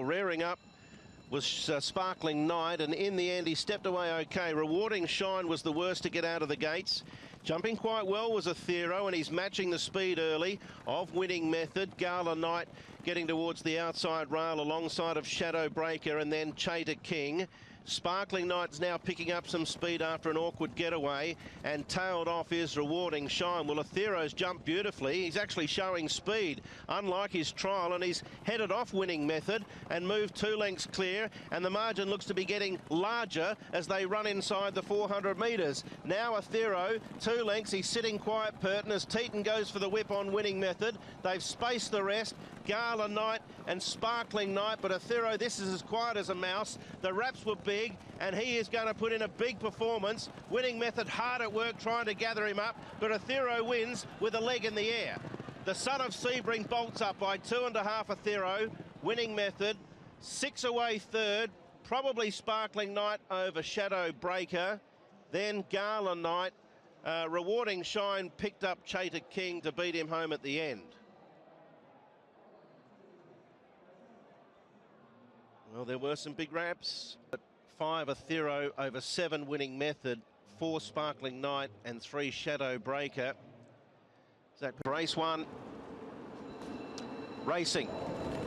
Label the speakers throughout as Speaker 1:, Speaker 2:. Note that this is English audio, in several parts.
Speaker 1: well. Rearing up was Sparkling Night, and in the end he stepped away okay. Rewarding Shine was the worst to get out of the gates. Jumping quite well was Aethero, and he's matching the speed early of Winning Method. Gala Knight getting towards the outside rail alongside of Shadow Breaker, and then Chater King. Sparkling Knight's now picking up some speed after an awkward getaway, and tailed off is Rewarding Shine. Well, Aethero's jumped beautifully. He's actually showing speed, unlike his trial, and he's headed off Winning Method and moved 2 lengths clear, and the margin looks to be getting larger as they run inside the 400 metres. Now Aethero, 2 lengths. He's sitting quiet, Purton, as Teton goes for the whip on Winning Method. They've spaced the rest. Gala Knight and Sparkling Night, but Aethero, this is as quiet as a mouse. The wraps were big, and he is going to put in a big performance. Winning Method hard at work trying to gather him up, but Aethero wins with a leg in the air. The Son of Sebring bolts up by 2.5 Aethero. Winning Method 6 away third, probably Sparkling Night over Shadow Breaker, then Gala Knight. Rewarding Shine picked up Chater King to beat him home at the end. Well, there were some big wraps, but 5 Aethero over 7 Winning Method, 4 Sparkling Night and 3 Shadow Breaker. Race 1, racing.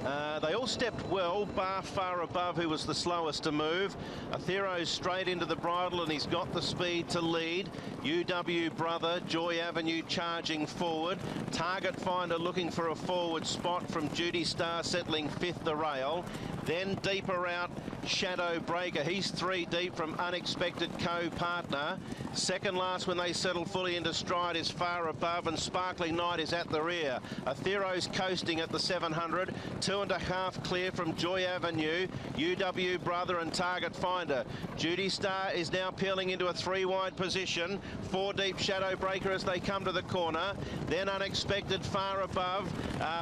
Speaker 1: They all stepped well, bar Far Above, who was the slowest to move. Aethero's straight into the bridle, and he's got the speed to lead. UW Brother, Joy Avenue charging forward. Target Finder looking for a forward spot from Judy Star, settling 5th the rail. Then deeper out, Shadow Breaker. He's 3 deep from Unexpected Co-Partner. Second last when they settle fully into stride is Far Above, and Sparkling Night is at the rear. Aethero's coasting at the 700. 2.5 clear from Joy Avenue. UW Brother and Target Finder. Judy Star is now peeling into a 3-wide position. 4 deep Shadow Breaker as they come to the corner. Then Unexpected Far Above.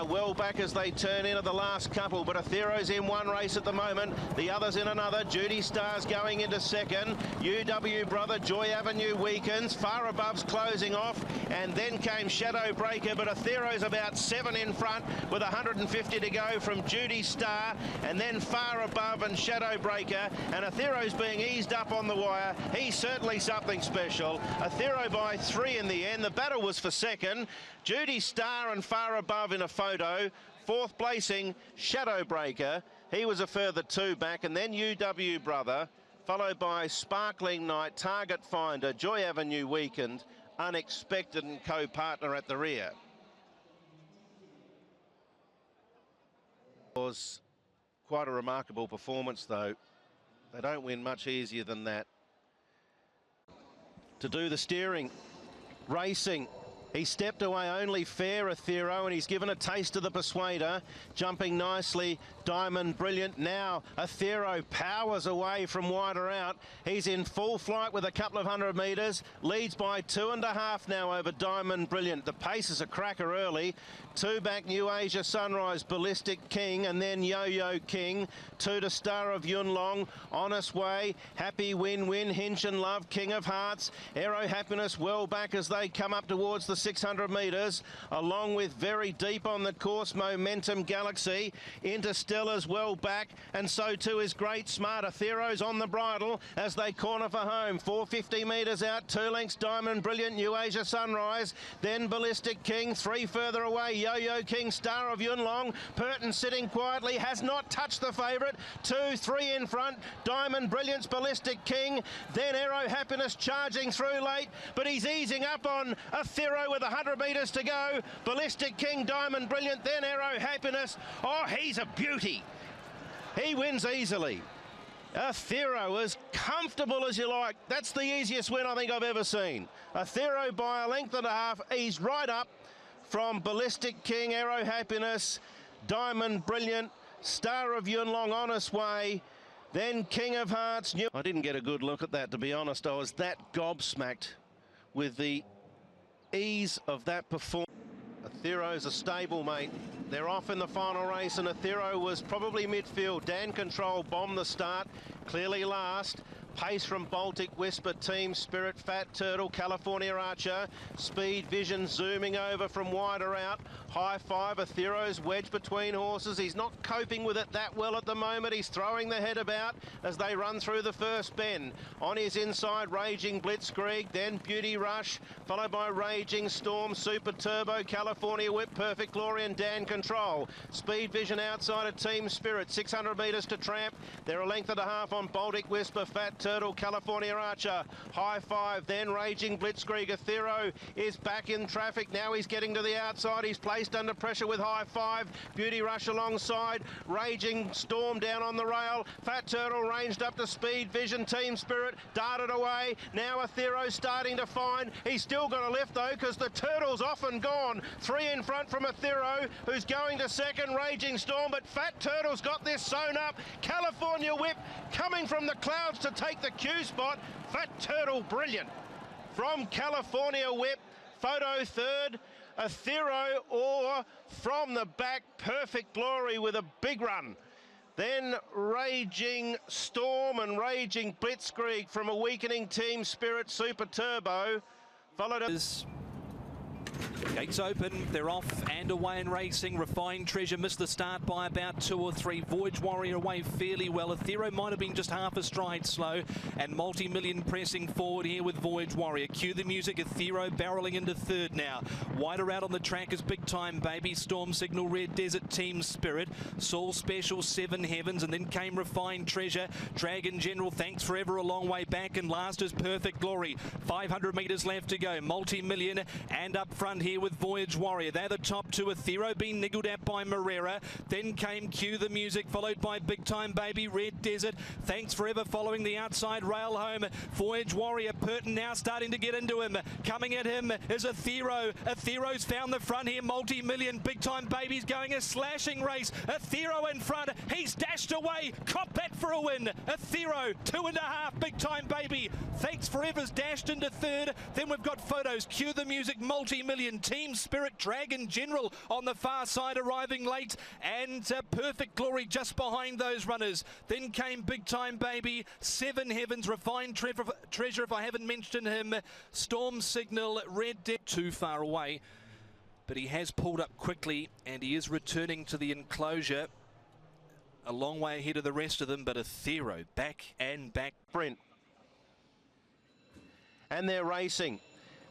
Speaker 1: Well back as they turn into the last couple, but Aethero's in one race at the moment. The other's in another. Judy Star's going into second. UW Brother, Joy Avenue weakens. Far Above's closing off, and then came Shadow Breaker, but Aethero's about 7 in front with 150 to go from Judy Star, and then Far Above and Shadow Breaker, and Aethero's being eased up on the wire. He's certainly something special. Aethero by 3 in the end. The battle was for second. Judy Star and Far Above in a photo. 4th placing, Shadow Breaker. He was a further 2 back, and then UW Brother, followed by Sparkling Night, Target Finder, Joy Avenue weakened, Unexpected and Co-Partner at the rear. It was quite a remarkable performance, though. They don't win much easier than that. To do the steering, racing. He stepped away only fair, Aethero, and he's given a taste to the Persuader. Jumping nicely, Diamond Brilliant. Now Aethero powers away from wider out. He's in full flight with a couple of 100 metres. Leads by 2.5 now over Diamond Brilliant. The pace is a cracker early. 2 back, New Asia Sunrise, Ballistic King, and then Yo-Yo King. 2 to Star of Yun Long, Honest Way, Happy Win-Win, Hinch and Love, King of Hearts. Aero Happiness well back as they come up towards the 600 metres, along with very deep on the course, Momentum Galaxy. Interstellar's well back, and so too is Great Smart. Aethero's on the bridle as they corner for home. 450 metres out, 2 lengths, Diamond Brilliant, New Asia Sunrise, then Ballistic King. 3 further away, Yo-Yo King, Star of Yun Long. Purton sitting quietly, has not touched the favourite. 2, 3 in front, Diamond Brilliant's Ballistic King, then Aero Happiness charging through late, but he's easing up on Aethero with 100 metres to go. Ballistic King, Diamond Brilliant, then Aero Happiness. Oh, he's a beauty. He wins easily. Aethero, as comfortable as you like. That's the easiest win I think I've ever seen. Aethero by 1.5 lengths. He's right up from Ballistic King, Aero Happiness, Diamond Brilliant, Star of Yun Long, Honest Way, then King of Hearts. I didn't get a good look at that, to be honest. I was that gobsmacked with the ease of that performance. Aethero's a stablemate. They're off in the final race, and Aethero was probably midfield. Dan Control bombed the start, clearly last. Pace from Baltic Whisper, Team Spirit, Fat Turtle, California Archer, Speed Vision zooming over from wider out. High Five, Aethero's wedged between horses. He's not coping with it that well at the moment. He's throwing the head about as they run through the first bend. On his inside, Raging Blitzkrieg, then Beauty Rush, followed by Raging Storm, Super Turbo, California Whip, Perfect Glory and Dan Control. Speed Vision outside of Team Spirit, 600 metres to Tramp. They're a length and a half on Baltic Whisper, Fat Turtle, California Archer, High Five, then Raging Blitzkrieg. Aethero is back in traffic. Now he's getting to the outside. He's placed under pressure with High Five. Beauty Rush alongside. Raging Storm down on the rail. Fat Turtle ranged up to Speed Vision. Team Spirit darted away. Now Aethero starting to find. He's still got a lift though because the Turtle's off and gone. 3 in front from Aethero, who's going to second. Raging Storm, but Fat Turtle's got this sewn up. California Whip coming from the clouds to take the Q spot. Fat Turtle brilliant from California Whip. Photo third. Aethero or from the back, Perfect Glory with a big run. Then Raging Storm and Raging Blitzkrieg from a weakening Team Spirit, Super Turbo. Followed up.
Speaker 2: Gates open, they're off and away and racing. Refined Treasure missed the start by about 2 or 3. Voyage Warrior away fairly well. Aethero might have been just half a stride slow. And Multi-Million pressing forward here with Voyage Warrior. Cue the music. Aethero barreling into third now. Wider out on the track is Big Time Baby. Storm Signal, Red Desert, Team Spirit. Soul Special, Seven Heavens. And then came Refined Treasure. Dragon General, Thanks Forever a long way back. And last is Perfect Glory. 500 metres left to go. Multi-Million and up front here with Voyage Warrior. They're the top two. Aethero being niggled at by Morera. Then came Cue the Music, followed by Big Time Baby, Red Desert. Thanks Forever following the outside rail home. Voyage Warrior, Purton now starting to get into him. Coming at him is Aethero. Aethero's found the front here. Multi-Million. Big Time Baby's going a slashing race. Aethero in front. He's dashed away. Cop that for a win. Aethero, 2.5. Big Time Baby. Thanks Forever's dashed into third. Then we've got photos. Cue the Music, Multi-Million. Team Spirit, Dragon General on the far side arriving late, and Perfect Glory just behind those runners. Then came Big Time Baby, Seven Heavens, Refined Treasure if I haven't mentioned him, Storm Signal, Red Dead too far away, but he has pulled up quickly and he is returning to the enclosure a long way ahead of the rest of them. But Aethero back and back.
Speaker 1: Sprint. And they're racing.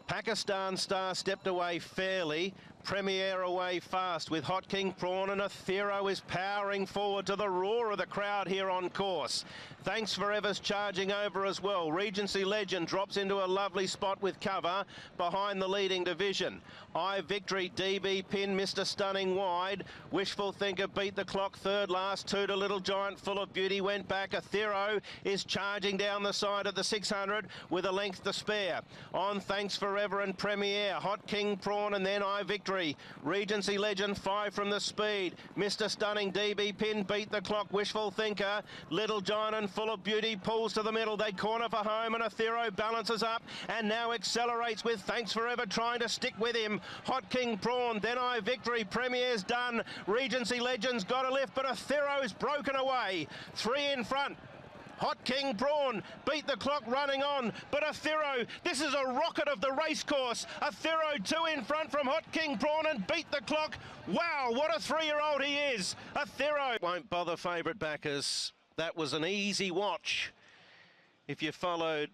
Speaker 1: Pakistan Star stepped away fairly. Premier away fast with Hot King Prawn, and Aethero is powering forward to the roar of the crowd here on course. Thanks Forever's charging over as well. Regency Legend drops into a lovely spot with cover behind the leading division. Victory, DB Pin, Mr. Stunning wide. Wishful Thinker beat the clock third last. 2 to Little Giant, Full of Beauty went back. Aethero is charging down the side of the 600 with a length to spare. On Thanks Forever and Premier, Hot King Prawn, and then Victory. Regency Legend 5 from the speed. Mr. Stunning, DB Pin beat the clock. Wishful Thinker, Little Giant and Full of Beauty pulls to the middle. They corner for home and Aethero balances up and now accelerates with Thanks Forever trying to stick with him. Hot King Prawn, then Victory. Premier's done. Regency Legend's got a lift, but Aethero's broken away. 3 in front. Hot King Prawn beat the clock running on, but Aethero, this is a rocket of the racecourse. Aethero 2 in front from Hot King Prawn and beat the clock. Wow, what a 3-year-old he is. Aethero won't bother favourite backers. That was an easy watch if you followed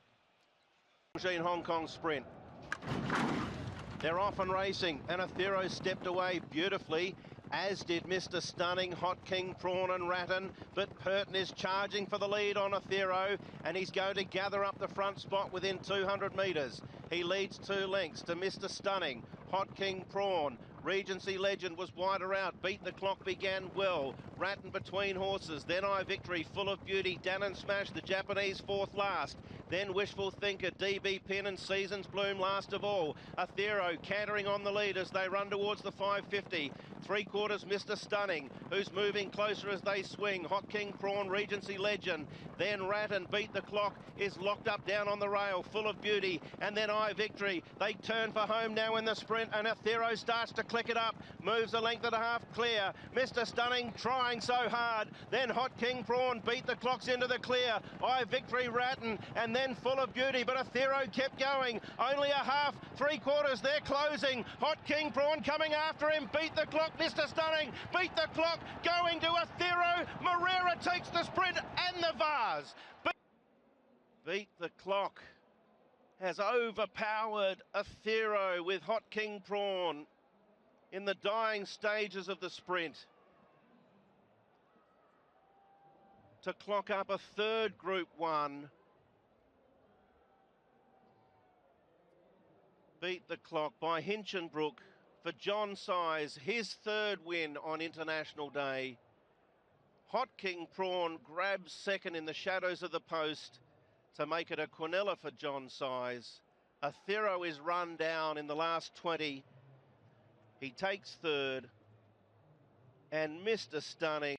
Speaker 1: Hong Kong Sprint. They're off and racing, and Aethero stepped away beautifully, as did Mr. Stunning, Hot King Prawn and Ratton, but Purton is charging for the lead on Aethero, and he's going to gather up the front spot within 200 metres. He leads 2 lengths to Mr. Stunning, Hot King Prawn. Regency Legend was wider out. Beat the Clock began well. Ratton between horses. Then Victory, Full of Beauty. Dannon Smash, the Japanese 4th last. Then Wishful Thinker, DB Pin and Seasons Bloom last of all. Aethero cantering on the lead as they run towards the 550. 3/4 Mr. Stunning, who's moving closer as they swing. Hot King Prawn, Regency Legend. Then Ratton, Beat the Clock, is locked up down on the rail. Full of Beauty. And then Victory. They turn for home now in the sprint, and Aethero starts to clear flick it up, moves a length and a half clear. Mr. Stunning trying so hard. Then Hot King Prawn beat the clocks into the clear. Victory Ratton, and then Full of Beauty, but Aethero kept going. Only a half, 3/4, they're closing. Hot King Prawn coming after him, beat the clock. Mr. Stunning beat the clock, going to Aethero. Moreira takes the sprint and the vase. Beat the clock has overpowered Aethero with Hot King Prawn in the dying stages of the sprint to clock up a third Group 1. Beat the clock by Hinchinbrook for John Size, his third win on International Day. Hot King Prawn grabs second in the shadows of the post to make it a Quinella for John Size. Aethero is run down in the last 20. He takes third, and Mr. Stunning